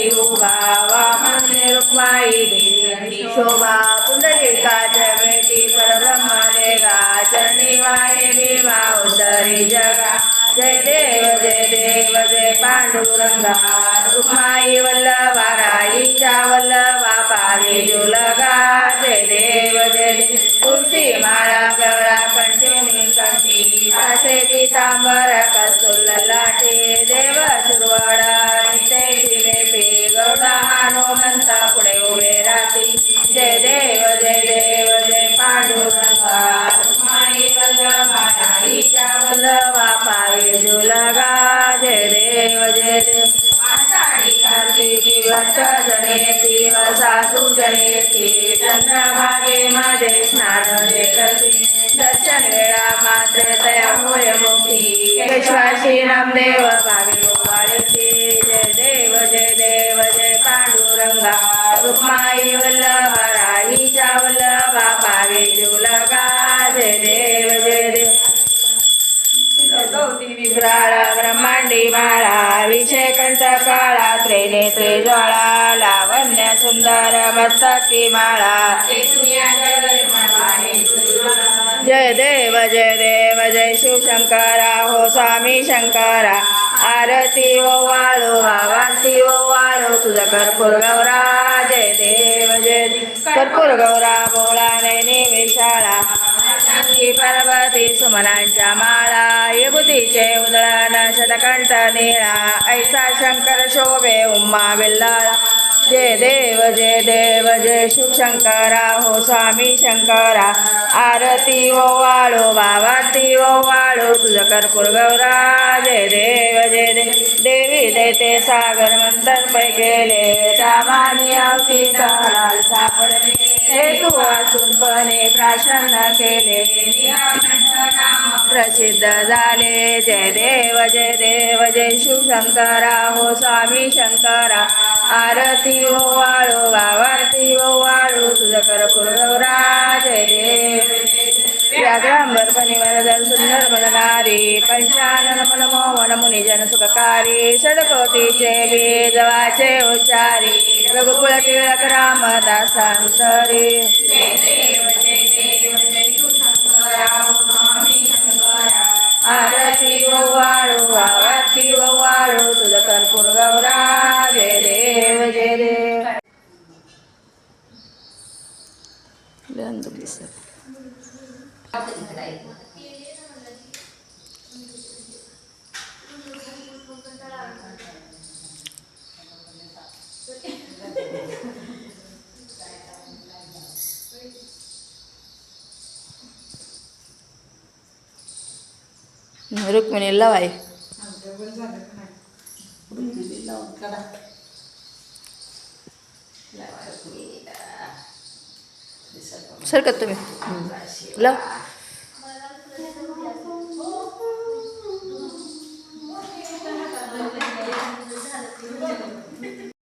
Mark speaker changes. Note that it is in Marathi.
Speaker 1: वरी उभा वामने रुक्माई देवी शोभा पुंडलिकाच्या भेटी परब्रह्मने गा चरणी वाहे भीमा उतरी जगा जय देव जय पांडुरंगा रुक्माई वल्लभा राईच्या वल्लभा पावे जुलगा जय देव तुलसी माळा गळा कंठी नीलकंठी कासे पीतांबर कस्तुर लाटे देव सुरवडा निते शिवे गौडा हनुमंत पुढे उभे राहती जय देव जय पांडुरंगा रुक्माई वल्लभा राईच्या वल्लभा पावे जुलगा जय देव आषाढी कार्तिकी वर्ष जनेती साधू जनेती चंद्रभागे मध्ये स्नान करते दर्शन वेळा मात्र तया होय मुक्ती केशवाशी नामदेव भावे वाळते जय देव जय पांडुरंगा रुक्माई वल्लभा राईच्या वल्लभा पावे जुलगा जय देव गौती विक्राळ ब्रह्मांडी माळा विषय कंठ काळा त्रिनेत्रे ज्वाळा लावण्य सुंदर मस्तकी माळा जय देव जय शिवशंकरा हो स्वामी शंकरा आरती ओवाळू आवांती ओवाळू तुझा कर्पूर गौरा जय देव कर्पूर गौरा बोळाने निविशाळा पर्वती सुमनांच्या माळा विभूतीचे उदळण शतकंठ निळा ऐसा शंकर शोभे उम्मा बिल्लाळा जय देव जय शिवशंकरा हो स्वामी शंकरा आरती ओवाळू बावाती ओवाळू तुझं कर्पूर गौरा जय देव देवी दैते सागर मंथन पै गेले त्यामानी अवतीचा लाल सापडले हे तू वाचून पणे प्राशन केले प्रसिद्ध झाले जय देव जय शिवशंकरा हो स्वामी शंकरा आरती ओवाळू वावारती ओवाळू तुझं कर्पूर गौरा जय देव व्याघ्रांबर परिवार सुंदर मदनारी पंचानन मनमोहन मुनिजन सुखकारी षडकोटीचे बीजवाचे उच्चारी रघुकुल टिळक रामदासांतरी आरती ओवाळू आरती ओवाळू तुझं कर्पूर गौरा जय देव रुक्मिणी लावाय सरकत तुम्ही लाव